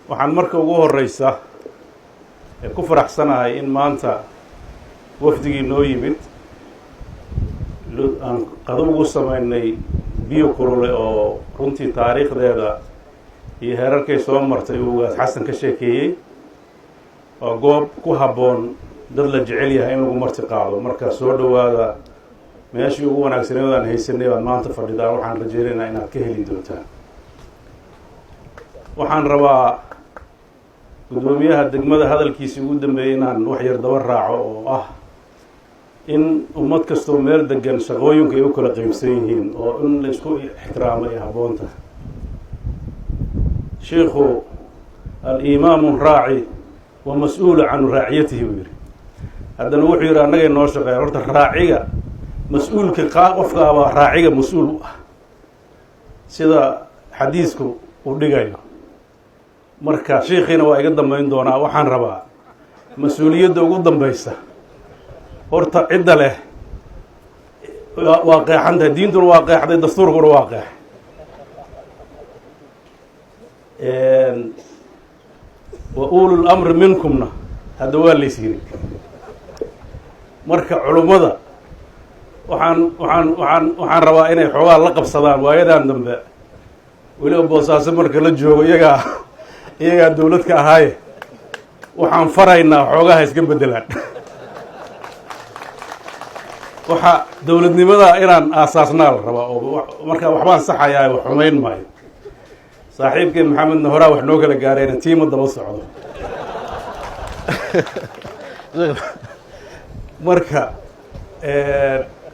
waxaan marka ugu horeysa ku faraxsanahay in maanta wafdigii noo yimid aan qado ugu sameynay biyo kulule oo runtii taariikhdeeda iyo heerarkay soo martay uu ugaas xasan ka sheekeeyey oo goob ku habboon dad la jecel yahay in lagu marti qaado marka soo dhowaada meeshii ugu wanaagsaneed aan haysanay baan maanta fadhidaa waxaan rajeynaynaa inaad ka heli doontaan waxaan rabaa gudoomiyaha degmada hadalkiisii ugu dambeeyey inaan wax yar daba raaco oo ah in ummad kastoo meel degan shaqooyinka ay u kala qaybsan yihiin oo in la isku ixtiraamo ay habboonta sheikhu al-imaamu raaci wa mas-uulu can raaciyatihi buu yidhi haddana wuxuu yidhi annagay noo shaqeeya horta raaciga mas-uulka qofkaabaa raaciga mas-uul u ah sida xadiisku uu dhigayo marka sheikhiina waa iga dambeyn doonaa waxaan rabaa mas-uuliyadda ugu dambeysa horta cidda leh waa qeexantahay diintuna waa qeexday dastuurkuna waa qeex wa ulul amri minkumna hadda waa lays yiri marka culummada waxaan rabaa inay xoogaa la qabsadaan waayadan dambe weliba boosaaso marka la joogo iyagaa dawlad ka ahaaye waxaan faraynaa xoogaha iska beddelaan waxa dawladnimada inaan aasaasnaa la rabaa oo marka waxbaan saxayaa wax xumayn maayo saaxiibkii maxamedna horaa wax noo kala gaarayna tiima daba socdo marka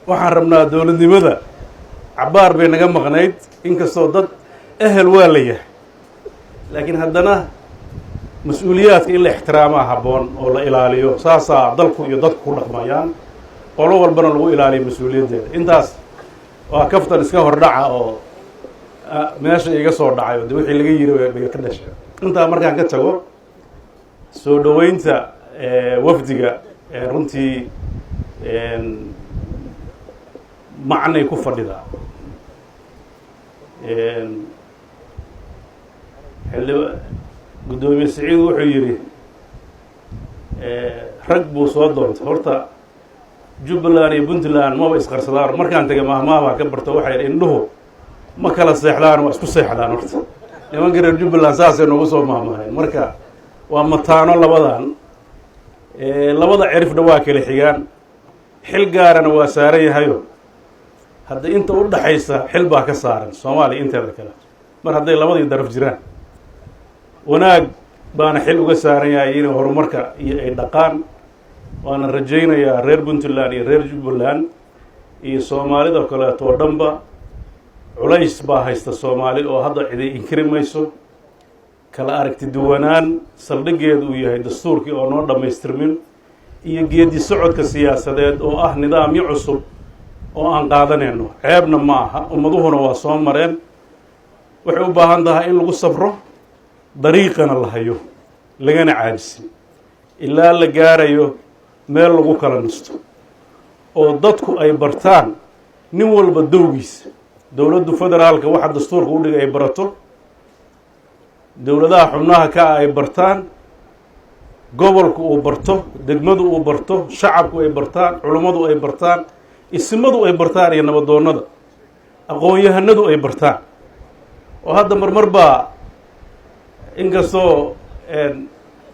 waxaan rabnaa dawladnimada cabbaar bay naga maqnayd inkastoo dad ehel waa la yahay laakiin haddana mas-uuliyaadka in la ixtiraamaa habboon oo la ilaaliyo saasaa dalku iyo dadku ku dhaqmayaan qolo walbana lagu ilaaliyo mas-uuliyaddeeda intaas waa kaftan iska hordhaca oo meesha iga soo dhacay oo de wixii laga yiri bay ka dhashay intaa markaan ka tago soo dhoweynta wafdiga runtii macnay ku fadhidaa gudoomiye siciid wuxuu yidhi rag buu soo doontay horta jubbaland iyo puntland maba isqarsadaan markaan tegay mahmaabaa ka barto waxay indhuhu ma kala seexdaan waa isku seexdaan horta nimanka reer jubbaland saasay noogu soo mahmaaheen marka waa mataano labadan labada cirifna waa kala xigaan xil gaarana waa saaran yahayo hadda inta u dhaxaysa xil baa ka saaran soomaaliya inteeda kale mar hadday labadii daraf jiraan wanaag baana xil uga saaran yahay inay horumarka iyo ay dhaqaan waana rajaynayaa reer puntland iyo reer jubbaland iyo soomaalida kaleeto oo dhanba culays baa haysta soomaali oo hadda ciday inkiri mayso kala aragti duwanaan saldhiggeedu uu yahay dastuurkii oo noo dhammaystirmin iyo geedi socodka siyaasadeed oo ah nidaamyo cusub oo aan qaadanayno ceebna ma aha ummaduhuna waa soo mareen waxay u baahan tahay in lagu safro dariiqana la hayo lagana caajisin ilaa la gaarayo meel lagu kala nasto oo dadku ay bartaan nin walba dowgiisa dowladdu federaalka waxa dastuurka u dhigay ay barato dowladaha xubnaha ka ah ay bartaan gobolku uu barto degmadu uu barto shacabku ay bartaan culummadu ay bartaan isimadu ay bartaan iyo nabadoonnada aqoon-yahanadu ay bartaan oo hadda marmar baa inkastoo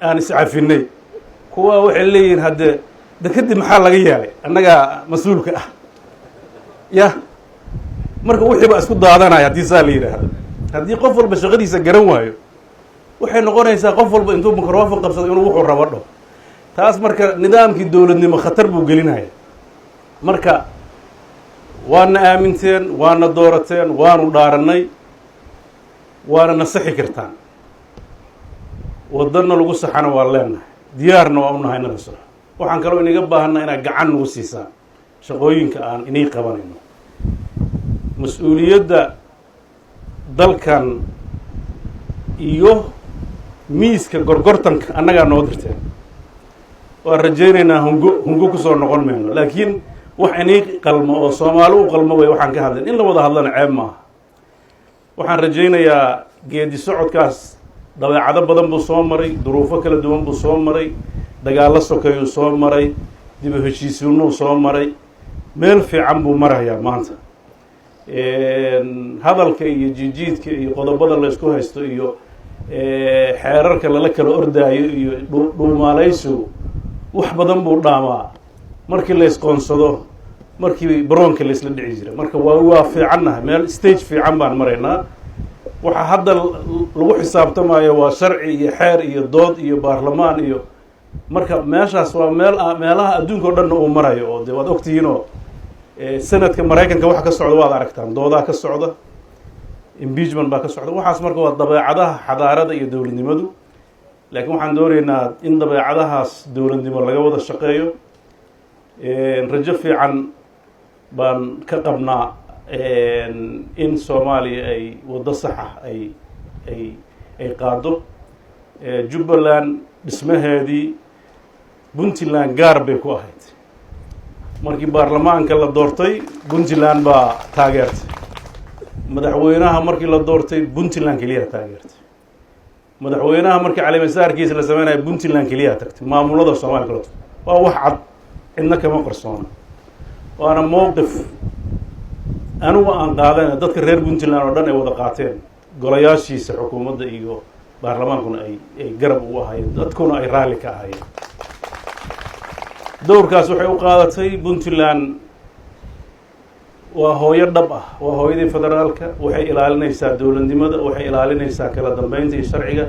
aan iscafinay kuwa waxay leeyihiin hadde kadib maxaa laga yeelay annagaa mas-uulka ah ya marka wixii baa isku daadanaya haddii saa la yidhaahdo haddii qof walba shaqadiisa garan waayo waxay noqonaysaa qof walba intuu microfon qabsado inuu wuxuu rabo dho taas marka nidaamkii dowladnimo khatar buu gelinaya marka waana aaminteen waana doorateen waanu dhaarannay waana nasixi kartaan waddanna lagu saxana waa leenahay diyaarna waa u nahay inaga saxo waxaan kaloo inaga baahanna inaad gacan nagu siisaan shaqooyinka aan inay qabanayno mas-uuliyadda dalkan iyo miiska gorgortanka annagaa noo dirteen waan rajaynaynaa hungo kusoo noqon mayno laakiin wax inii qalmo oo soomaali u qalmo way waxaan ka hadlayn in la wada hadlana ceeb maaha waxaan rajaynayaa geedi socodkaas dabeecado badan buu soo maray duruufo kala duwan buu soo maray dagaallo sokeeyuu soo maray dib u heshiisiinuu soo maray meel fiican buu marayaa maanta hadalka iyo jijiidka iyo qodobada la isku haysto iyo xeerarka lala kala ordaayo iyo dhuumaalaysigu wax badan buu dhaamaa markii la isqoonsado markii baroonka la isla dhici jiray marka waa fiicannahay meel stage fiican baan maraynaa waxaa hadda lagu xisaabtamayo waa sharci iyo xeer iyo dood iyo baarlamaan iyo marka meeshaas waa meelaha adduunka o dhanna uu marayo oo de waad ogtihiinoo sanadka maraykanka waxa ka socda waad aragtaan doodaa ka socda impeachment baa ka socda waxaas marka waa dabeecadaha xadaarada iyo dowladnimadu laakiin waxaan doonaynaa in dabeecadahaas dowladnimo laga wada shaqeeyo rajo fiican baan ka qabnaa in soomaaliya ay waddo saxa ay qaado jubbaland dhismaheedii puntland gaar bay ku ahayd markii baarlamaanka la doortay puntland baa taageertay madaxweynaha markii la doortay puntland keliya taageertay madaxweynaha markii caleemasaarkiisa la sameynayo puntland keliya tagtay maamulada soomaaliya kala waa wax cad cidna kama qarsoona waana mowqif anigu aan qaadana dadka reer puntland oo dhan ay wada qaateen golayaashiisa xukuumadda iyo baarlamaankuna ay garab ugu ahaayeen dadkuna ay raalli ka ahaayeen dowrkaas waxay u qaadatay puntland waa hooyo dhab ah waa hooyadii federaalka waxay ilaalinaysaa dowladnimada waxay ilaalinaysaa kala dambeynta iyo sharciga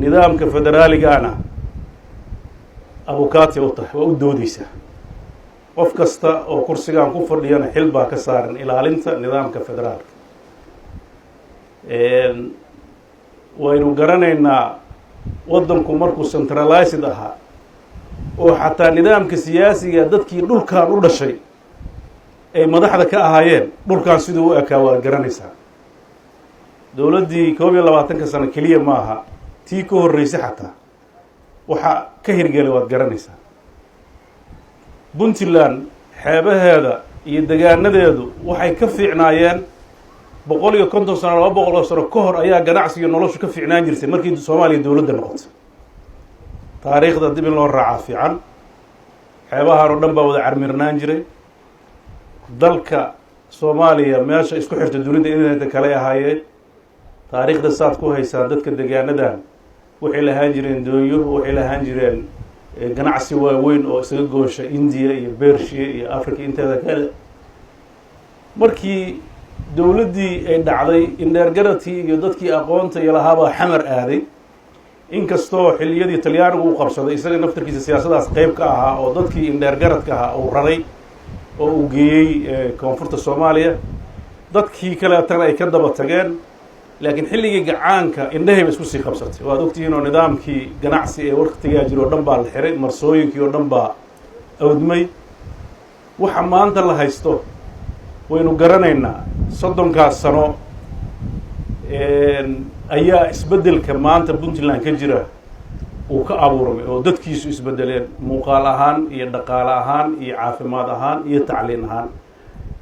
nidaamka federaaligaana abukaati u tahay waa u doodeysaa qof kasta oo kursigaan ku fadhiyana xil baa ka saaran ilaalinta nidaamka federaalka waynu garanaynaa waddanku markuu centralized ahaa oo xataa nidaamka siyaasiga dadkii dhulkan u dhashay ay madaxda ka ahaayeen dhulkan siduu u ekaa waad garanaysaa dowladdii 21 sano keliya maaha tii ka horreysay xataa waxaa ka hirgelay waad garanaysaa puntland xeebaheeda iyo degaanadeedu waxay ka fiicnaayeen 150 sano 200 sano ka hor ayaa ganacsiga noloshu ka fiicnaan jirtay markii Soomaaliya dowladda noqotay taariikhda dib in loo raaca fiican xeebahan oo dhan baa wada carmirnaan jiray dalka Soomaaliya meesha isku xirta dunida inay kala ahaayeen taariikhda saad ku haysaan dadka degaanadan waxay lahaan jireen dooyo waxay lahaan jireen ganacsi waaweyn oo isaga goosha India iyo Persia iyo Afrika inteeda kale markii dowladdii ay dhacday indheergaratii iyo dadkii aqoonta iyo lahaaba xamar aaday inkastoo xilliyadii Talyaanigu uu qabsaday isaga naftarkiisa siyaasadaas qayb ka ahaa oo dadkii indheergaradka ahaa uu raray oo uu geeyey koonfurta Soomaaliya dadkii kale tan ay ka daba tageen laakiin xilligii gacaanka indhahayba isku sii qabsatay waad ogtihiin oo nidaamkii ganacsi ee waqtigaa jiro oo dhan baa la xiray marsooyinkii oo dhan baa awdmay waxa maanta la haysto waynu garanaynaa 30 sano ayaa isbeddelka maanta puntland ka jira uu ka abuurmay oo dadkiisu isbedeleen muuqaal ahaan iyo dhaqaale ahaan iyo caafimaad ahaan iyo tacliin ahaan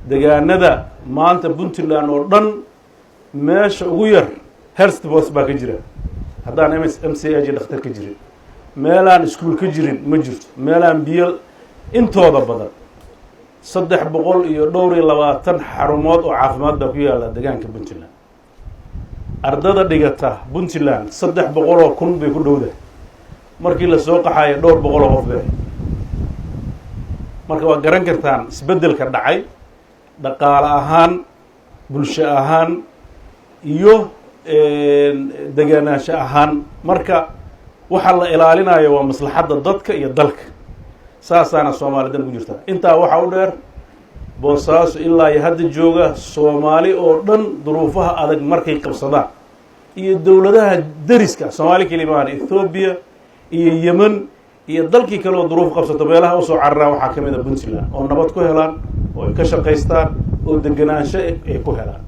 degaanada maanta puntland oo dhan meesha ugu yar herstbos baa ka jira haddaan MCAG dhakhtar ka jirin meelaan iskuul ka jirin ma jirto meelaan biyo intooda badan 320 xarumood oo caafimaad baa ku yaala deegaanka puntland ardada dhigata puntland 300,000 bay ku dhowdahay markii la soo qaxayo 200 qof bay marka waa garan kartaan isbeddelka dhacay dhaqaale ahaan bulsho ahaan iyo deganaansho ahaan marka waxa la ilaalinayo waa maslaxadda dadka iyo dalka saasaana Soomaalidan ku jirta intaa waxa u dheer Boosaaso ilaa iyo hadda jooga Soomaali oo dhan duruufaha adag markay qabsadaan iyo dawladaha dariska Soomaali kalimaan Ethiopia iyo Yemen iyo dalkii kale oo duruuf qabsato meelaha u soo carraa waxa kamid ah Puntland oo nabad ku helaan oo ka shaqeystaan oo deganaansho ay ku helaan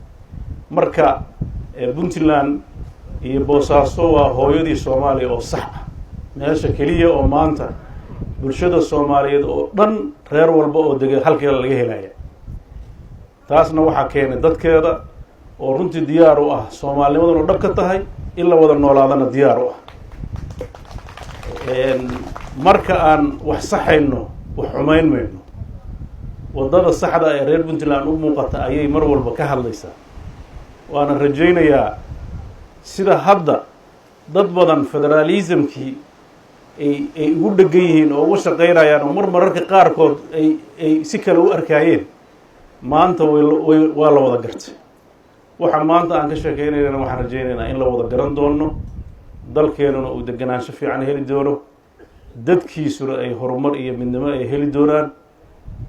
marka puntland iyo boosaaso waa hooyadii soomaaliya oo sax ah meesha keliya oo maanta bulshada soomaaliyeed oo dhan reer walba oo dega halkeeda laga helaya taasna waxaa keenay dadkeeda oo runtii diyaar u ah soomaalinimaduna dhab ka tahay in la wada noolaadana diyaar u ah marka aan wax saxayno wax xumayn mayno waddada saxda ee reer puntland u muuqata ayay mar walba ka hadlaysaa waana rajaynayaa sida hadda dad badan federalismkii ay ugu dhegan yihiin oo uga shaqaynayaan oo mararka qaarkood ay si kale u arkaayeen maanta waa la wada gartay waxa maanta aan ka sheekeynayna waxaan rajaynaynaa in la wada garan doono dalkeenuna uu deganaansho fiican heli doono dadkiisuna ay horumar iyo midnimo ay heli doonaan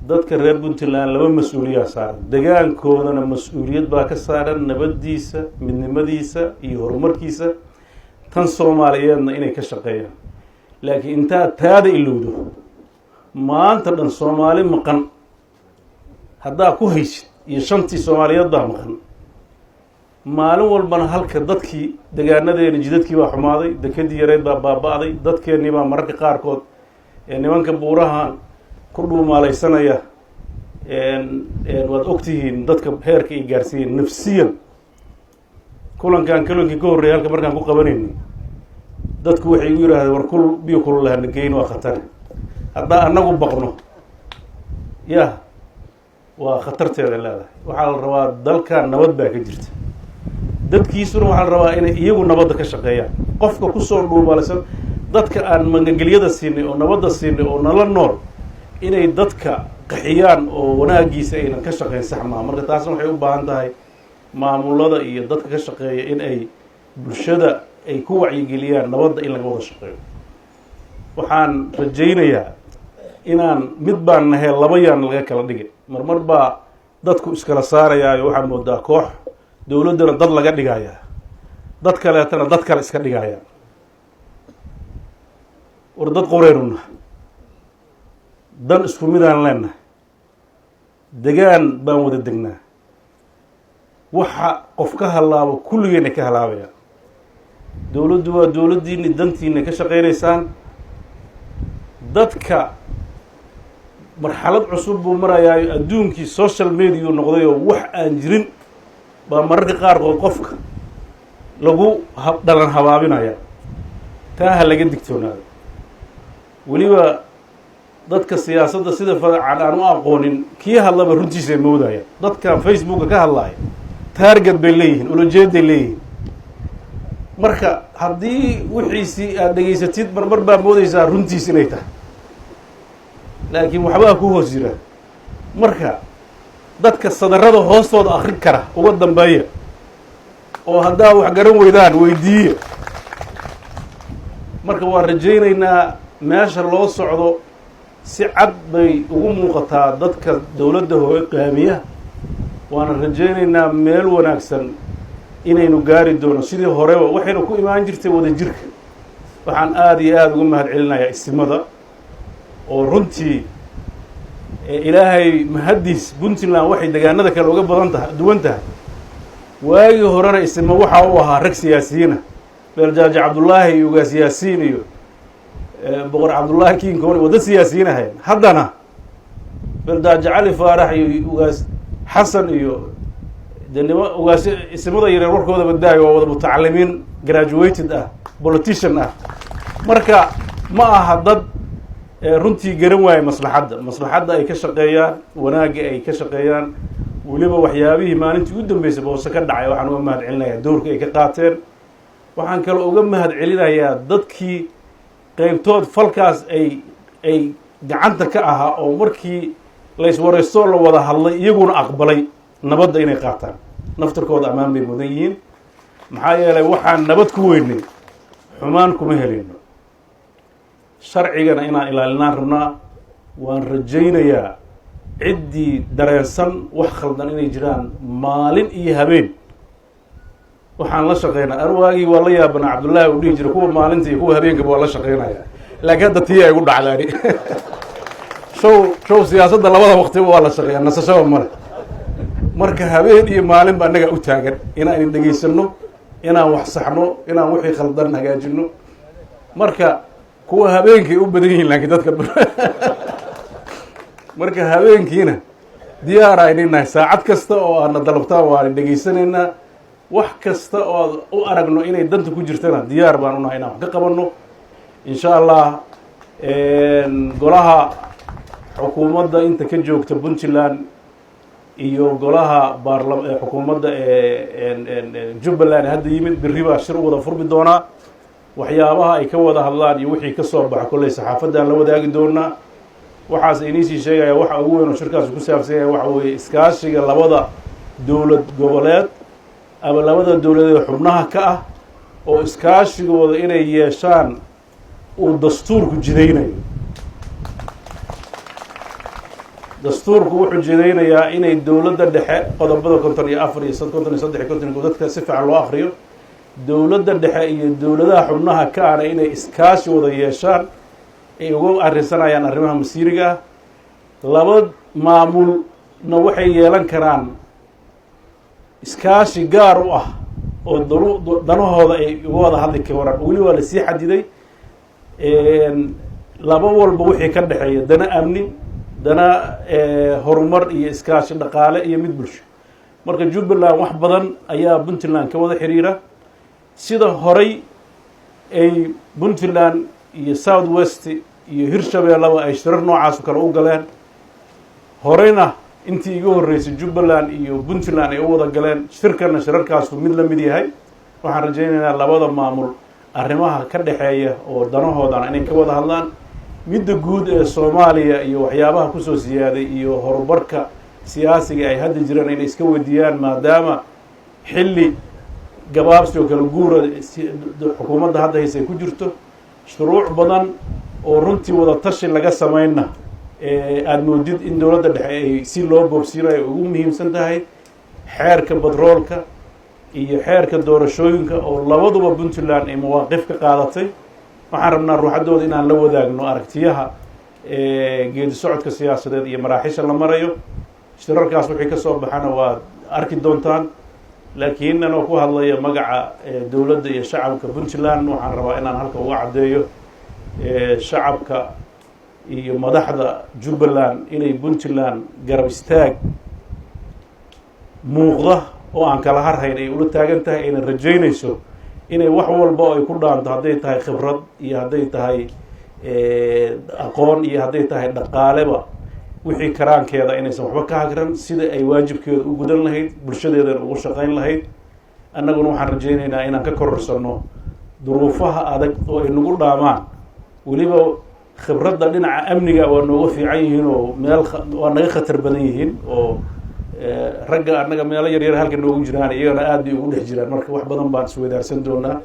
dadka reer puntland laba mas-uuliyaa saaran degaankoodana mas-uuliyad baa ka saaran nabaddiisa midnimadiisa iyo horumarkiisa tan soomaaliyeedna inay ka shaqeeyaan laakiin intaad taada ilowdo maanta dhan soomaali maqan haddaa ku haysid iyo shantii soomaaliyeed baa maqan maalin walbana halka dadkii degaanadeena jidadkii baa xumaaday dekadii yareed baa baaba-day dadkeennii baa mararka qaarkood nimanka buurahan ku dhuumaalaysanaya waad ogtihiin dadka heerka ay gaarsiiyeen nafsiyan kulankii ka horreeyay halka markaan ku qabanayni dadku waxay igu yidhahdeen war biyo kululaha nageyn waa khatar haddaa annagu baqno yah waa khatarteeda leedahay waxaa la rabaa dalkan nabad baa ka jirta dadkiisuna waxaa la rabaa inay iyagu nabadda ka shaqeeyaan qofka kusoo dhuumaalaysan dadka aan magangelyada siinay oo nabadda siinay oo nala nool inay dadka qaxiyaan oo wanaagiisa aynan ka shaqeyn sax maha marka taasna waxay u baahan tahay maamulada iyo dadka ka shaqeeya in ay bulshada ay ku wacyigeliyaan nabadda in laga wada shaqeeyo waxaan rajaynayaa inaan mid baan nahay laba yaan laga kala dhigay marmar baa dadku iskala saarayaayo waxaa moodaa koox dowladdana dad laga dhigayaa dad kaleetana dad kale iska dhigaya war dad qoreynuna dan isku midaan leenahay degaan baan wada degnaa waxa qof ka halaabo kulligeena ka halaabaya dowladdu waa dowladdiini dantiina ka shaqaynaysaan dadka marxalad cusub buu marayaayo adduunkii social mediau noqdayoo wax aan jirin baa mararka qaarkood qofka lagu dhalan habaabinaya taa ha laga digtoonaado weliba dadka siyaasadda sida fadacan aan u aqoonin kii hadlaba runtiisa ay moodaya dadka facebooka ka hadlaaya taarget bay leeyihiin ulajeeday leeyihiin marka haddii wixiisii aad dhegaysatid marmar baa moodaysaa runtiis inay tahay laakiin waxbaa ku hoos jira marka dadka sadarrada hoostooda akrin kara uga dambeeya oo haddaa wax garan weydaan weydiiya marka waan rajaynaynaa meesha loo socdo si cad bay ugu muuqataa dadka dowladda hogaamiya waana rajaynaynaa meel wanaagsan inaynu gaari doono sidii horeba waxaynu ku imaan jirtay wada jirka waxaan aada iyo aada uga mahad celinayaa isimada oo runtii ilaahay mahaddiis puntland waxay degaanada kale uga duwan tahay waagii horena isima waxa u ahaa rag siyaasiyiina beeljaaji cabdullaahi iyo ugaas yaasiin iyo boqor cabdullaahi kiinkooni wadda siyaasiyiin ahayn haddana beeljaaji cali faarax iyo ugaas xasan iyo de ugaas isimada yareer warkooda badaayo waa wada mutacalimiin graduated ah politician ah marka ma aha dad runtii garan waaye maslaxadda ay ka shaqeeyaan wanaagga ay ka shaqeeyaan weliba waxyaabihii maalintii u dambeysay boose ka dhacay waxaan uga mahad celinayaa doorka ay ka qaateen waxaan kaloo uga mahad celinayaa dadkii qeybtood falkaas ay gacanta ka ahaa oo markii layswareystoo la wada hadlay iyaguna aqbalay nabadda inay qaataan naftarkooda ammaan bay mudan yihiin maxaa yeelay waxaan nabad ku weynay xumaan kuma helayno sharcigana inaan ilaalinaan rabnaa waan rajaynayaa ciddii dareensan wax khaldan inay jiraan maalin iyo habeen waxaan la shaqeynaa arwaagii waa la yaabanaa cabdullaahi u dhihi jira kuwa maalinta iyo kuwa habeenkaba waa la shaqeynaya laakiin hadda tii ay gu dhacdaani show siyaasadda labada waqtiba waa la shaqeeyaa nasashaba male marka habeen iyo maalin ba annaga u taagan inaan dhegaysano inaan wax saxno inaan wixii khaldan hagaajino marka kuwa habeenkii u badan yihiin laakiin dadka marka habeenkiina diyaar aynu nahay saacad kasta oo aadna dalabtaan waan dhegaysanaynaa wax kasta oo u aragno inay danta ku jirtana diyaar baan u nahay inaan wax ka qabanno insha allah golaha xukuumadda inta ka joogta Puntland iyo golaha xukuumadda Jubbaland hadda yimid berri baa shir wada furmi doonaa waxyaabaha ay ka wada hadlaan iyo wixii ka soo baxa kolley saxaafadda la wadaagi doonaa waxaas inii sheegaya waxa ugu weyn oo shirkaas ku saabsan yahay waxa weeye iskaashiga labada dowlad goboleed ama labada dowladeed xubnaha ka ah oo iskaashigooda inay yeeshaan uu dastuurku jidaynayo dastuurku wuxuu jidaynayaa inay dowladda dhexe qodobada 54 iyo 53 dadka si fiican loo akhriyo dowladda dhexe iyo dowladaha xubnaha ka ah inay iskaashi wada yeeshaan ay ugu arrinsanayaan arrimaha masiiriga laba maamulna waxay yeelan karaan iskaashi gaar u ah oo danahooda ay uga wada hadli karaan weli waa la sii xadiday laba walba wixii ka dhexeeya dana amni dana horumar iyo iskaashi dhaqaale iyo mid bulsho marka Jubbaland wax badan ayaa Puntland ka wada xiriira sida horay ay Puntland iyo South West iyo Hirshabeelle ay shirar noocaas kale u galeen horeyna intii igu horeysay Jubbaland iyo Puntland ay u wada galeen shirarkaas mid la mid yahay waxaan rajaynaynaa labada maamul arrimaha ka dhaxeeya oo danahoodan inay ka wada hadlaan midda guud ee Soomaaliya iyo waxyaabaha ku soo siyaaday iyo horumarka siyaasiga ay hadda jiraan inay iska wadiyaan maadaama xilli gabaabsi oo kala guura xukuumadda hadda haysay ku jirto shuruuc badan oo runtii wada tashi laga sameeyna aad moodid in dowladda dhexe ay si loo boobsiinayo ugu muhiimsan tahay xeerka batroolka iyo xeerka doorashooyinka oo labaduba Puntland ay mawaaqif ka qaadatay waxaan rabnaa ruuxadooda inaan la wadaagno aragtiyaha geedi socodka siyaasadeed iyo maraaxiisha la marayo shirarkaas wixii ka soo baxana waa arki doontaan laakiin anoo ku hadlaya magaca dowladda iyo shacabka Puntland waxaan rabaa inaan halka uga cadeeyo shacabka iyo madaxda Jubbaland inay Puntland garab istaag muuqda oo aan kala harhayn ay ula taagan tahay inay rajaynayso inay wax walba ay ku dhaanto hadday tahay khibrad iyo hadday tahay aqoon iyo hadday tahay dhaqaaleba wixii karaankeeda inaysan waxba ka hagran sida ay waajibkeeda u gudan lahayd bulshadeedana ugu shaqayn lahayd annaguna waxaan rajaynaynaa inaan ka kororsano duruufaha adag oo ay nagu dhaamaan weliba khibradda dhinaca amniga waa nooga fiican yihiin oo waa naga khatar badan yihiin oo ragga annaga meelo yaryar halka noogu jiraan iyagana aad bay ugu dhex jiraan marka wax badan baan isweydaarsan doonaa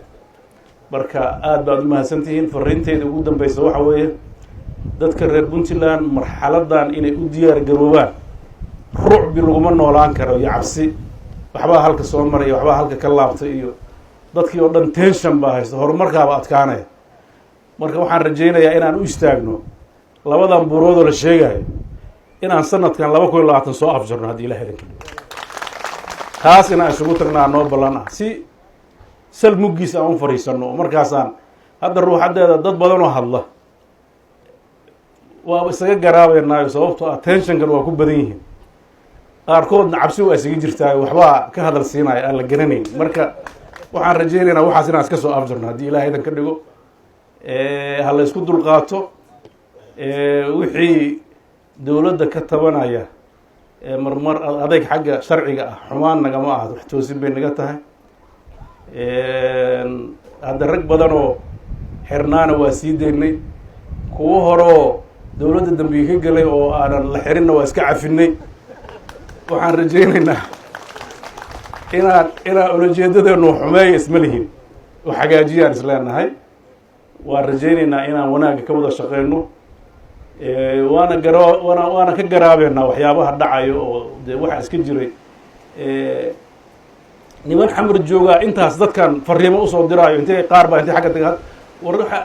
marka aad baad u mahadsantihiin fariinteeda ugu dambeysa waxa weeye dadka reer Puntland marxaladan inay u diyaar garoobaan ruucbi laguma noolaan karo iyo cabsi waxbaa halka soo maraya waxbaa halka ka laabtay iyo dadkii oo dhan tension baa haysta horumarkaaba adkaanaya marka waxaan rajaynayaa inaan u istaagno labadan buuroodoo la sheegayo inaan sanadkan 2020 soo afjarno haddii la helin taas inaan isugu tagnaa noo ballan ah si sal muggiis aan u fariisano markaasaan hadda ruuxadeeda dad badan oo hadla waa isaga garaabeynaayo sababtoo attentionkan waa ku badan yihiin qaarkoodna cabsi waa isaga jirtaa waxbaa ka hadal siinaya aan la garanayn marka waxaan rajaynaynaa waxaas inaan iska soo afjarno haddii ilaahay idan ka dhigo ha la isku dulqaato wixii dowladda ka tabanaya marmar adayg xagga sharciga ah xumaan nagama aha wax toosin bay naga tahay hadda rag badan oo xirnaana waa sii daynay kuwo horeo dowladda dambiga ka gelay oo aanan la xirinna waa iska cafinay waxaan rajaynaynaa inaan ulajeedadeenu xumeeya isma lihin oo xagaajiyaan isleenahay waan rajaynaynaa inaan wanaagga ka wada shaqeyno waana ka garaabeynaa waxyaabaha dhacayo oo dee waxaa iska jiray niman xamar joogaa intaas dadkan fariimo usoo diraayo intay qaar baa intay xagga taga war waxa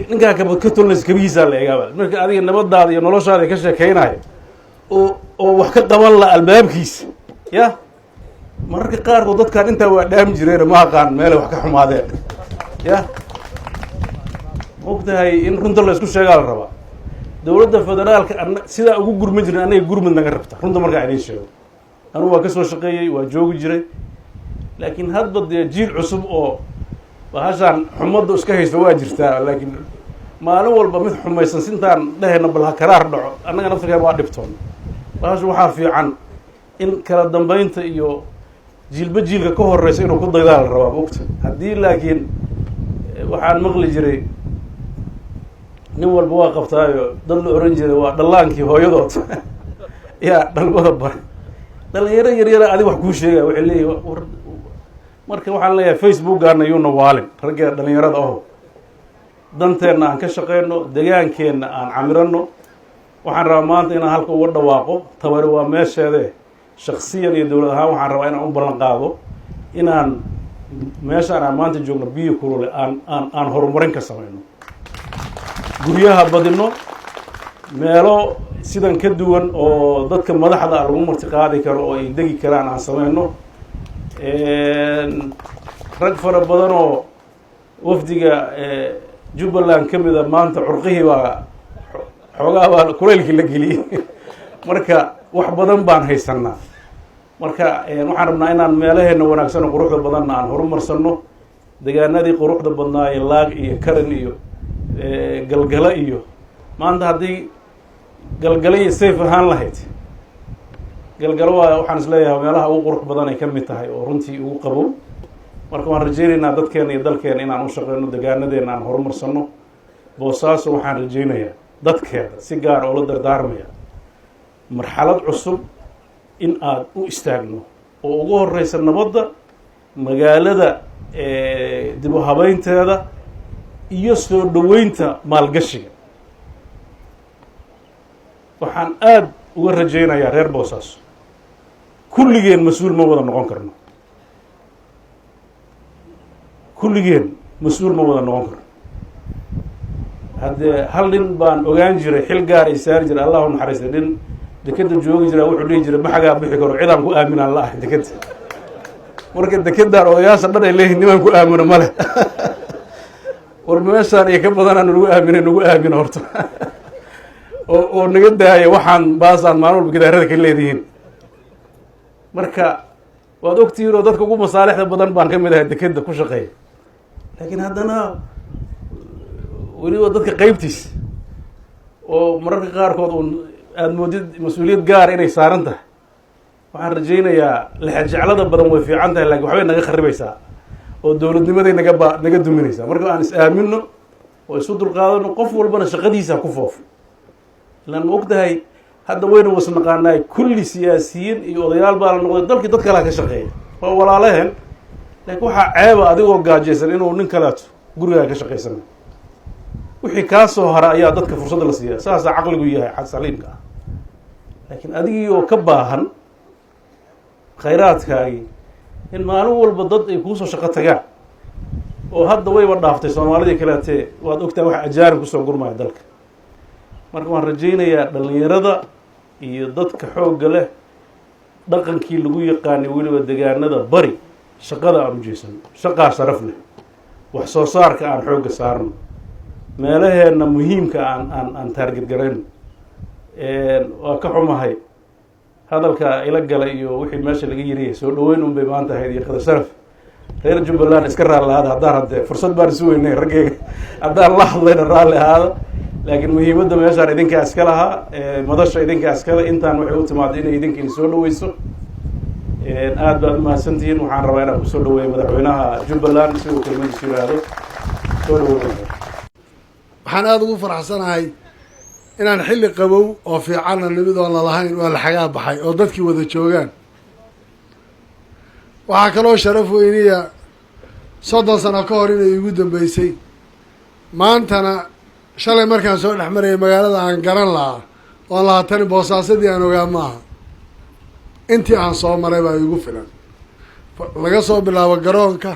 ninkaa ka tolnaysa kabihiisaa la egaaba marka adiga nabadaada iyo noloshaada ka sheekeynayo oo wax ka qaban la albaabkiisa ya mararka qaarkood dadkaan intaa waa dhaami jireen ma aqaan meelay wax ka xumaadeen ya ogtahay in runta la isku sheegaa la rabaa dowladda federaalka sidaa ugu gurma jirin anaga gurmad naga rabta runta markaa idiin sheego anugu waa ka soo shaqeeyey waa joogi jiray laakiin hadba dee jiil cusub oo bahashaan xumadda iska haysta waa jirtaa laakiin maalin walba mid xumaysan sintaan dhehayna bal ha karaar dhaco annaga naftirkeena waa dhibtoon bahasha waxaa fiican in kala dambeynta iyo jiilba jiilka ka horeysa inuu ku daydaa la rabaa mogta haddii laakiin waxaan maqli jiray nin walba waa qabtaayo dad la oran jiray waa dhallaankii hooyadood yaa dhalmada bare dhalinyaro yaryara adig wax kuu sheegaya waxay leeyihin marka waxaan leeyahay facebookgaana yuuna waalin ragga dhalinyarada aho danteenna aan ka shaqeyno degaankeenna aan camirano waxaan rabaa maanta inaan halka uga dhawaaqo tabari waa meesheede shaksiyan iyo dowlad ahaan waxaan rabaa inaan u ballan qaado inaan meeshaan aan maanta joogno biyo kulule aan horumarin ka sameyno guryaha badino meelo sidan ka duwan oo dadka madaxda lagu marti qaadi karo oo ay degi karaan aan sameyno rag fara badan oo wafdiga jubbaland ka mida maanta curqihii baa xoogaa baa kulaylkii la geliyey marka wax badan baan haysanaa marka waxaan rabnaa inaan meelaheena wanaagsan oo quruxda badanna aan horumarsano degaanadii quruxda badnaa iyo laag iyo karin iyo galgala iyo maanta haddii galgala iyo sayf ahaan lahayd galgalo waa waxaan isleeyahay meelaha ugu qurux badan ay ka mid tahay oo runtii ugu qabow marka waan rajaynaynaa dadkeena iyo dalkeena inaan u shaqeyno degaanadeena aan horumarsano boosaaso waxaan rajaynayaa dadkeeda si gaar oo la dardaarmaya marxalad cusub in aada u istaagno oo ugu horeysa nabadda magaalada dib u habeynteeda iyo soo dhaweynta maalgashiga waxaan aada uga rajaynayaa reer boosaaso kulligeen mas-uul ma wada noqon karno kulligeen mas-uul ma wada noqon karno haddee hal nin baan ogaan jiray xil gaar ay saari jiray allahu naxariista nin dekeda joogi jiraa wuxuu dhihi jiray maxagaa bixi karo cidaan ku aaminaan la ahay dekeda marka dekedaan odayaasha dhan ay leeyihin nimaan ku aamino male war meeshaan iyo ka badanaan nagu aamino horta oo naga daaya waxaan baasaan maalin walba gidaarada ka leedihiin marka waad ogtihiin oo dadka ugu masaalixda badan baan ka mid ahay dekeda ku shaqeeya laakiin haddana weliba dadka qeybtiis oo mararka qaarkood uun aada moodid mas-uuliyad gaar inay saaran tahay waxaan rajaynayaa lexejeclada badan way fiican tahay lakin waxbay naga kharibaysaa oo dowladnimaday naga duminaysaa marka aan is aamino oo isu dulqaadano qof walbana shaqadiisa ku foofo ilaan ma og tahay hadda wayna wasnaqaanaay kulli siyaasiyiin iyo odayaal baa la noqday dalkii dad kalea ka shaqeeya waa walaalaheen laakiin waxaa ceeba adigoo gaajaysan inuu nin kaleeto gurigaa ka shaqaysana wixii kaa soo hara ayaa dadka fursadda la siiya saasaa caqligu yahay saliimka ah laakiin adigii oo ka baahan khayraadkaagii in maalin walba dad ay kuusoo shaqo tagaan oo hadda wayba dhaaftay soomaalidii kaleetee waad ogtahay wax ajaanib kusoo gurmaya dalka marka waan rajaynayaa dhalinyarada iyo dadka xoogga leh dhaqankii lagu yaqaanay weliba degaanada bari shaqada aan ujeysano shaqaa sharaf leh wax soo saarka aan xoogga saarno meelaheena muhiimka aan taarget garayno waa ka xumahay hadalka ila gala iyo wixii meesha laga yiriyay soo dhaweyn un bay maanta ahayd iyo qadar sharaf reer jubbaland iska raalli ahaada haddaan haddee fursad baan isu weynay raggeyga haddaan la hadlayna raalli ahaada laakiin muhiimadda meeshaan idinkaa iska lahaa madasha idinkaa iskale intaan waxay u timaaday inay idinka idin soo dhaweyso aad baad umahadsantihiin waxaan rabaa inaan kusoo dhaweeyo madaxweynaha jubbaland si uu kelmadiisu yidhaahdo soo dhaweey waxaan aada ugu faraxsanahay inaan xilli qabow oo fiicanna nimid oon lalahayn waa la xagaa baxay oo dadkii wada joogaan waxaa kaloo sharaf weyniya 30 sano ka hor inay igu dambeysay maantana shalay markaan soo dhex marayay magaalada aan garan lahaa oon lahaa tani boosaasadii aan ogaa maaha intii aan soo maray baa igu filan laga soo bilaabo garoonka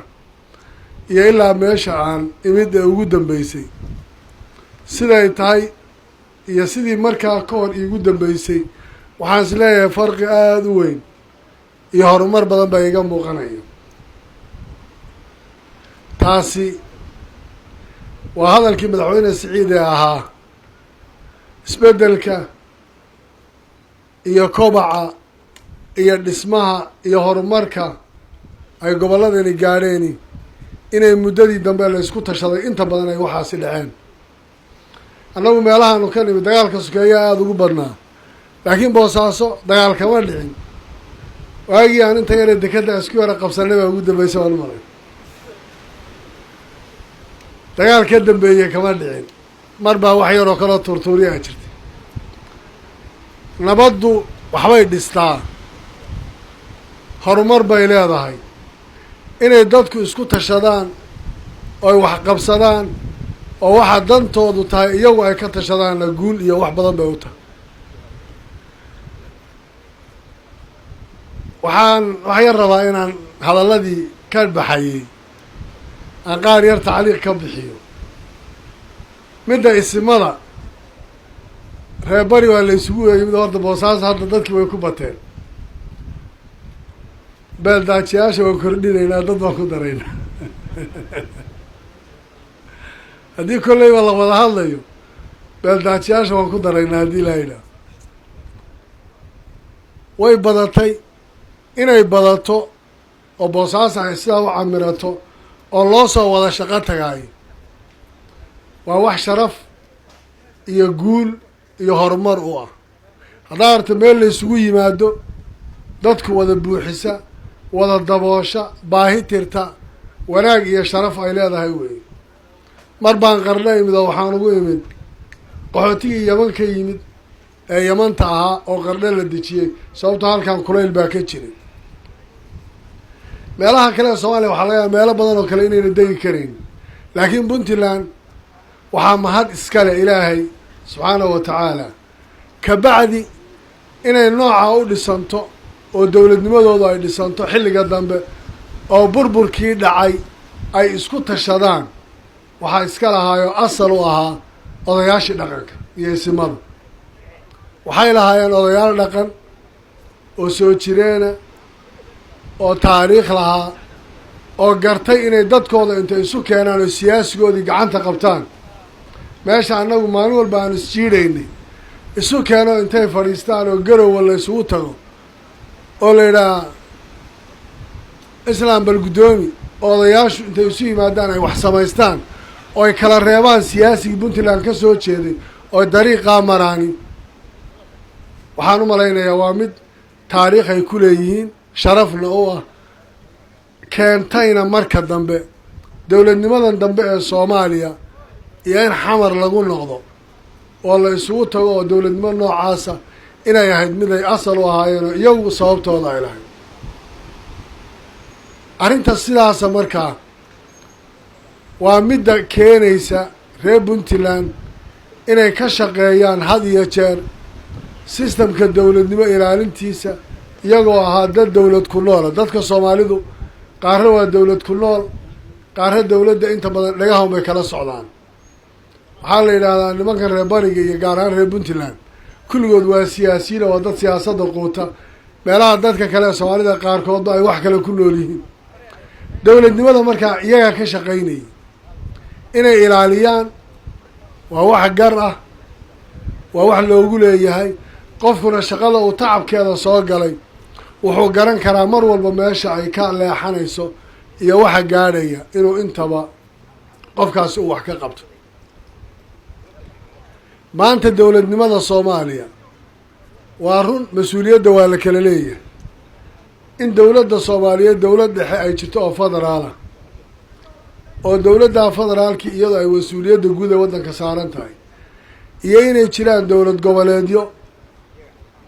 iyo ilaa meesha aan imidda ugu dambeysay siday tahay iyo sidii markaa ka hor iigu dambeysay waxaan is leeyahay farqi aada u weyn iyo horumar badan baa iga muuqanaya. taasi waa hadalkii madaxweyne Siciid ee ahaa isbeddelka iyo kobaca iyo dhismaha iyo horumarka ay gobolladani gaadheeni inay muddadii dambe la isku tashaday inta badan ay waxaasi dhaceen. annagu meelahaanu ka nimid dagaalka sokeeya aada ugu badnaa, laakiin Boosaaso dagaal kama dhicin. waagii aan inta yare dekadda isku yara qabsanay baa ugu dambeysay waan maray. dagaal ka dambeeye kama dhicin, mar baa wax yaroo kaloo tuurtuuriyaa jirtay. nabaddu waxbay dhistaa, horumar bay leedahay. inay dadku isku tashadaan oo ay wax qabsadaan oo waxa dantoodu tahay iyagu ay ka tashadaanna guul iyo wax badan bay u tahay. waxaan yar rabaa inaan hadalladii ka baxayey aan qaar yar tacliiq ka bixiyo. midda isimada reer bari waa la isugu yimid horta Boosaaso hadda dadkii way ku bateen. beeldaajiyaasha waan kordhinaynaa, dad baan ku daraynaa. haddii kolleyba la wada hadlayo beeldaajiyaasha waan ku daraynaa haddii la yidhaah. way badatay, inay badato oo Boosaaso ay sidaa u camirato oo loo soo wada shaqo tagaayo waa wax sharaf iyo guul iyo horumar u ah. haddaa arta meel la isugu yimaado dadku wada buuxisa, wada daboosha, baahi tirta, wanaag iyo sharaf ay leedahay weeye. mar baan qarno imid oo waxaan ugu imid qaxootigii Yaman ka yimid ee Yamanta ahaa oo qarno la dejiyey sababto halkan kulayl baa ka jiray. meelaha kale ee Soomaaliya waxaa laga yaaba meelo badan oo kale inayna degi karayn, laakiin Puntland waxaa mahad iskale ilaahay subxaanahu wa tacaala kabacdi inay noocaa u dhisanto oo dowladnimadoodu ay dhisanto xilliga dambe oo burburkii dhacay ay isku tashadaan. waxaa iska lahaayoo asal u ahaa odayaashii dhaqanka iyo isimada. waxay lahaayeen odayaal dhaqan oo soo jireena oo taariikh lahaa oo gartay inay dadkooda intay isu keenaan oo siyaasigoodii gacanta qabtaan. meesha annagu maalin walba aan isjiidhaynay isu keeno intay fadhiistaan oo garowa la isugu tago oo la yidhaha islaam bal guddoomi oo odayaashu intay isu yimaadaan ay wax samaystaan oo ay kala reebaan siyaasigii Puntland ka soo jeeday oo dariiqaa maraani. waxaan u malaynayaa waa mid taariikh ay ku leeyihiin, sharafna u ah, keentayna marka dambe dowladnimadan dambe ee Soomaaliya iyo in xamar lagu noqdo oo la isugu tago oo dowladnimo noocaasa inay ahayd mid ay asal u ahaayeen oo iyagu sababtooda ay lahayd. arrinta sidaasa markaa waa midda keenaysa reer Puntland inay ka shaqeeyaan had iyo jeer sistamka dowladnimo ilaalintiisa iyagoo ahaa dad dowlad ku noola. dadka Soomaalidu qaarna waa dowlad ku nool, qaarna dowladda inta badan dhagahan bay kala socdaan. waxaa la yidhaahdaa nimankan reer bariga iyo gaar ahaan reer Puntland kulligood waa siyaasiyiin oo dad siyaasadda quuta. meelaha dadka kale ee Soomaalida qaarkoodba ay wax kale ku nool yihiin. dowladnimada markaa iyagaa ka shaqaynayay inay ilaaliyaan. waa wax gar ah, waa wax loogu leeyahay. qofkuna shaqada uu tacabkeeda soo galay wuxuu garan karaa mar walba meesha ay ka leexanayso iyo waxa gaadhaya inuu intaba qofkaasi uu wax ka qabto. maanta dowladnimada Soomaaliya waa run, mas-uuliyadda waa la kala leeyahay. in dowladda Soomaaliyeed dowlad dhexe ay jirto oo federaala oo dowladda federaalkii iyadoo ay mas-uuliyadda guud ee waddanka saaran tahay, iyo inay jiraan dowlad goboleedyo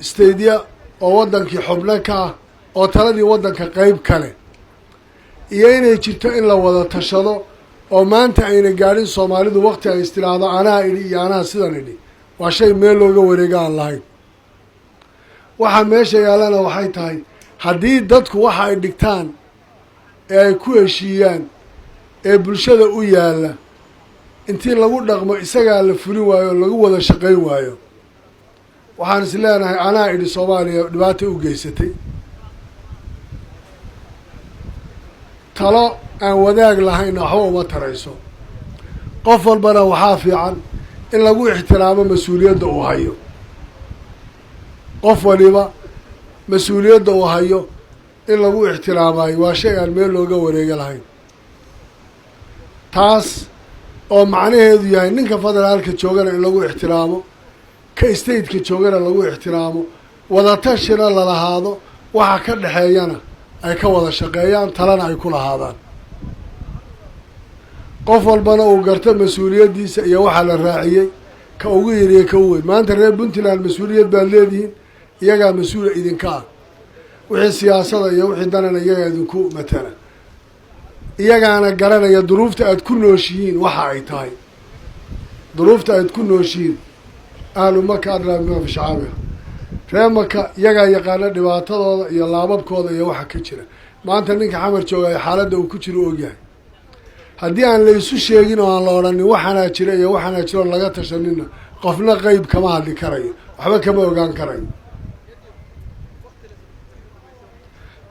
stadiya oo waddankii xubno ka ah oo taladii waddanka qeyb kale, iyo inay jirto in la wada tashado oo maanta ayna gaadhin Soomaalidu waqti ay istiraahdo anaa idhi iyo anaa sidan idhi. waa shay meel looga wareega aan lahayn. waxaa meesha yaalana waxay tahay haddii dadku waxa ay dhigtaan ee ay ku heshiiyaan ee bulshada u yaalla intii lagu dhaqmo isagaa la fulin waayo oo lagu wada shaqayn waayo waxaan is leenahay anaa idhi Soomaaliya dhibaato u geysatay talo aan wadaag lahayn waxba uma tarayso qof walbana waxaa fiican in lagu ixtiraamo mas-uuliyadda uu hayo qof waliba mas-uuliyadda uu hayo in lagu ixtiraamayo waa shay aan meel looga wareega lahayn taas oo macnaheedu yahay ninka federaalka joogana in lagu ixtiraamo ka stateka joogana lagu ixtiraamo wadatashina la lahaado waxa ka dhexeeyana ay ka wada shaqeeyaan talana ay ku lahaadaan qof walbana uu garto mas-uuliyaddiisa iyo waxaa la raaciyey ka ugu yariye ka u weyn maanta reer Puntland mas-uuliyad baad leedihiin iyagaa mas-uula idinka ah wixii siyaasada iyo wixii danana iyagaa idinku matala iyagaana garanaya duruufta aad ku nooshihiin waxa ay tahay duruufta aad ku nooshihiin ahlu maka adlaa bimaa fi shacaabiha reer maka iyagaa yaqaana dhibaatadooda iyo laababkooda iyo waxa ka jira maanta ninka xamar joogaya xaaladda uu ku jiro ogyahay haddii aan la isu sheegin oo aan la odhanin waxaanaa jira iyo waxaanaa jiro laga tashanina qofna qeyb kama hadli karayo waxba kama ogaan karayo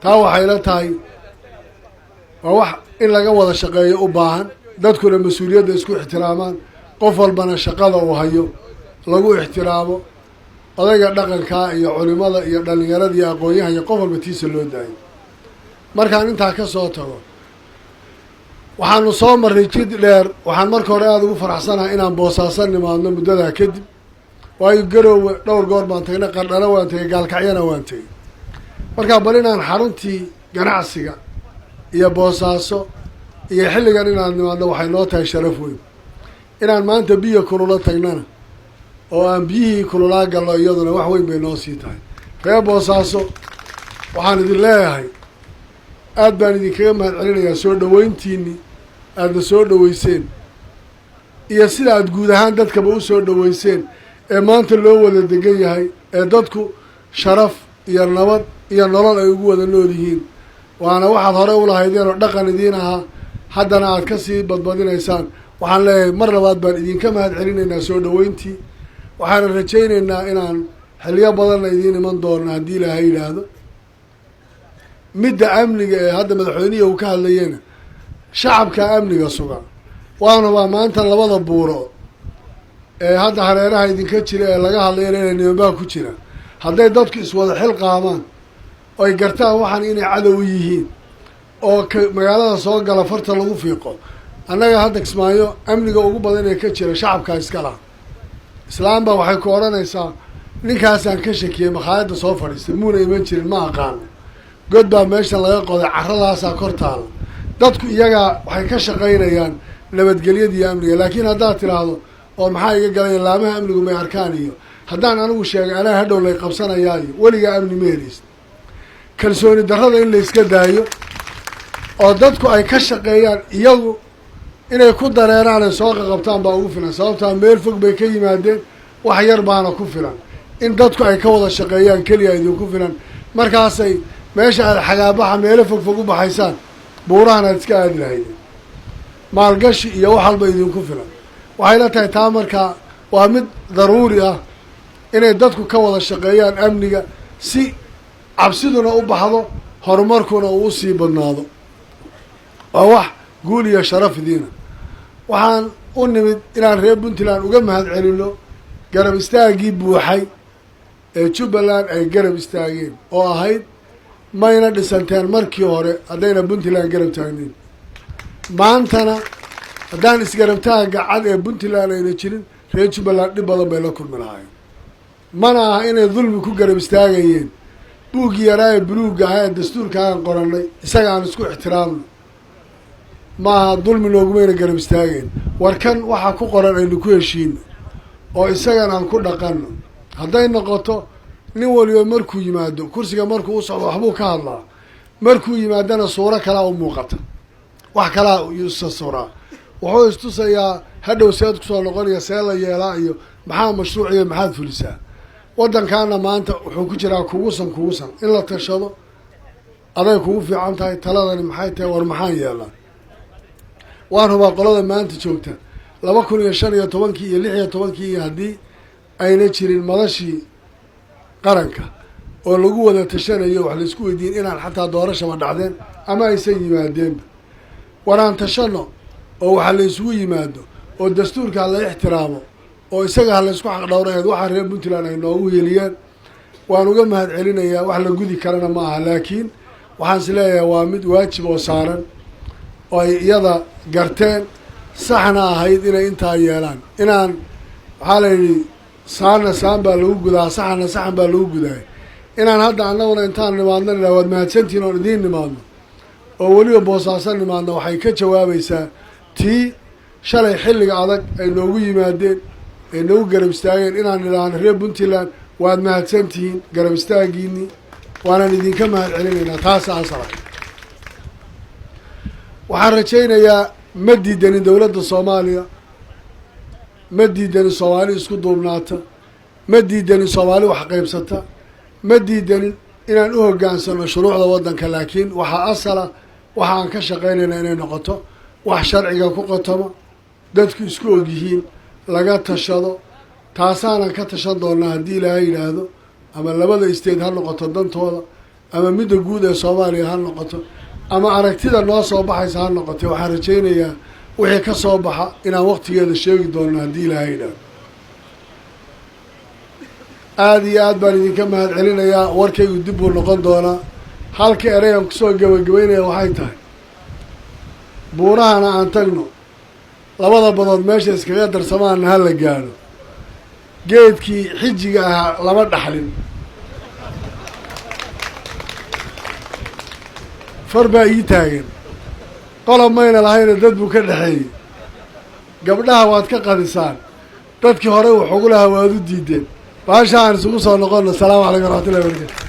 taa waxay la tahay waa wax in laga wada shaqeeyo u baahan dadkuna mas-uuliyadda isku ixtiraamaan qof walbana shaqada uu hayo lagu ixtiraamo odayga dhaqankaa iyo culimada iyo dhalinyarada iyo aqoon-yahan iyo qof walba tiisa loo daayo markaan intaa ka soo tago waxaanu soo marray jid dheer waxaan marka hore aada ugu faraxsanahay inaan Boosaaso nimaadno muddadaa kadib waayo Garoowe dhowr goor baan tagnay Qardhana waan tagay Gaalkacyana waan tagay markaa bal inaan xaruntii ganacsiga iyo Boosaaso iyo xilligan inaan nimaadno waxay noo tahay sharaf weyn inaan maanta biyo kulula tagnana oo aan biyihii kululaa gallo iyaduna wax weyn bay noo sii tahay reer Boosaaso waxaan idin leeyahay aad baan idinkaga mahad celinayaa soo dhaweyntiinii aadna soo dhaweyseen iyo sida aad guud ahaan dadkaba u soo dhaweyseen ee maanta loo wada degan yahay ee dadku sharaf iyo nabad iyo nolol ay ugu wada nool yihiin waana waxaad hore u lahaydeen oo dhaqan idiin ahaa haddana aad ka sii badbadinaysaan waxaan leeyahay mar labaad baan idinka mahad celinaynaa soo dhaweyntii waxaana rajaynaynaa inaan xilliyo badanna idiin iman doona haddii ilaahay yidhaahdo midda amniga ee hadda madaxweynihi uu ka hadlayena shacabka amniga suga waanubaa maanta labada buuro ee hadda hareeraha idinka jira ee laga hadlayana inay nimanbaa ku jira hadday dadku iswada xil qaamaan oy gartaan waxaan inay cadow yihiin oo magaalada soo gala farta lagu fiiqo annaga hadda Kismaayo amniga ugu badan ee ka jira shacabka iska laha islaam baa waxay ku odhanaysaa ninkaasaan ka shakiyey makhaayadda soo fadhiistay muuna iman jirin ma aqaano god baa meesha laga qoday carradaasaa kor taala dadku iyagaa waxay ka shaqaynayaan nabadgelyadiiyo amniga laakiin haddaad tidhaahdo oo maxaa iga galaya laamaha amnigu may arkaan iyo haddaan anigu sheegay anaa hadhow lay qabsanayaa iyo weligaa amni ma heleysa kalsooni darrada in la iska daayo oo dadku ay ka shaqeeyaan iyagu inay ku dareeraan ay soo qaqabtaan baa ugu filan sababtaa meel fog bay ka yimaadeen wax yar baana ku filan in dadku ay ka wada shaqeeyaan keliya idinku filan markaasay meesha aad xagaabaxa meelo fog fog u baxaysaan buurahan aad iska aadi lahaydeen maalgashi iyo wax walba idinku filan waxay la tahay taa markaa waa mid daruuri ah inay dadku ka wada shaqeeyaan amniga si cabsiduna u baxdo horumarkuna uu usii badnaado waa wax guul iyo sharaf idiina waxaan u nimid inaan reer Puntland uga mahad celino garab istaagii buuxay ee Jubbaland ay garab istaageen oo ahayd mayna dhisanteen markii hore haddayna Puntland garab taagnin maantana haddaan isgarabtaaga cad ee Puntland ayna jirin reer Jubbaland dhib badan bay la kulmi lahaayeen mana aha inay dulmi ku garab istaagayeen buuggii yaraa ee buluugga ahaa ee dastuurka aan qorannay isaga aan isku ixtiraamno maaha dulmi noogumayna garab istaageen war kan waxaa ku qoran aynu ku heshiino oo isagan aan ku dhaqanno hadday noqoto nin waliba markuu yimaado kursiga markuu u socdo waxbuu ka hadlaa markuu yimaadana suuro kalaa u muuqata wax kalaa isasuraa wuxuu istusayaa hadhow seed kusoo noqonaya see la yeelaa iyo maxaa mashruuc iyo maxaad fulisaa waddankaana maanta wuxuu ku jiraa kugusan in la tashado aday kugu fiican tahay taladani maxay tahay war maxaan yeelaa waan hubaa qolada maanta joogta 2015 iyo 2016 iyo haddii ayna jirin madashii qaranka oo lagu wada tashanayo wax laisku weydiin inaan xataa doorashaba dhacdeen ama aysan yimaadeenba waraan tashano oo waxa la isugu yimaado oo dastuurka la ixtiraamo oo isaga ha la isku xaq dhowrayd waxa reer Puntland ay noogu yeeliyeen waan uga mahad celinayaa wax la gudi karana ma aha laakiin waxaan isleeyahay waa mid waajib oo saaran oo ay iyada garteen saxna ahayd inay intaa yeelaan inaan waxaa la yidhi saana saan baa lagu gudaa saxana saxan baa lagu gudaay inaan hadda annaguna intaan nimaadna ilaa waad mahadsantihiin oon idiin nimaadno oo weliba boosaaso nimaadno waxay ka jawaabaysaa tii shalay xilliga adag ay noogu yimaadeen ay noogu garab istaageen inaan idhaahno reer Puntland waad mahadsantihiin garab istaagiinii waanaan idinka mahad celinaynaa taasa asala waxaan rajaynayaa ma diidanin dowladda Soomaaliya ma diidanin Soomaali isku duubnaata ma diidanin Soomaali wax qaybsata ma diidanin inaan u hoggaansano shuruucda waddanka laakiin waxaa asala waxa aan ka shaqaynaynaa inay noqoto wax sharciga ku qotoma dadku isku ogyihiin laga tashado taasaanan ka tashan doonaa haddii ilaahay yidhaahdo ama labada state ha noqoto dantooda ama midda guud ee Soomaaliya ha noqoto ama aragtida noo soo baxaysa ha noqotay waxaan rajaynayaa wixii ka soo baxa inaan waqtigeeda sheegi doono haddii ilaahay yidhaahdo aada iyo aad baan idinka mahad celinayaa warkaygu dib buu noqon doonaa halka ereyaan kusoo gabagabeynaya waxay tahay buurahana aan tagno labada badood meesha iskaga darsamaana ha la gaadho geedkii xijiga ahaa lama dhaxlin far baa ii taagan qolob mayna lahayna dad buu ka dhexeeyey gabdhaha waad ka qadisaan dadkii hore wax ugu lahaa waad u diideen baasha aan isugu soo noqono asalaamu calaykum waraxmatullahi wabarakatu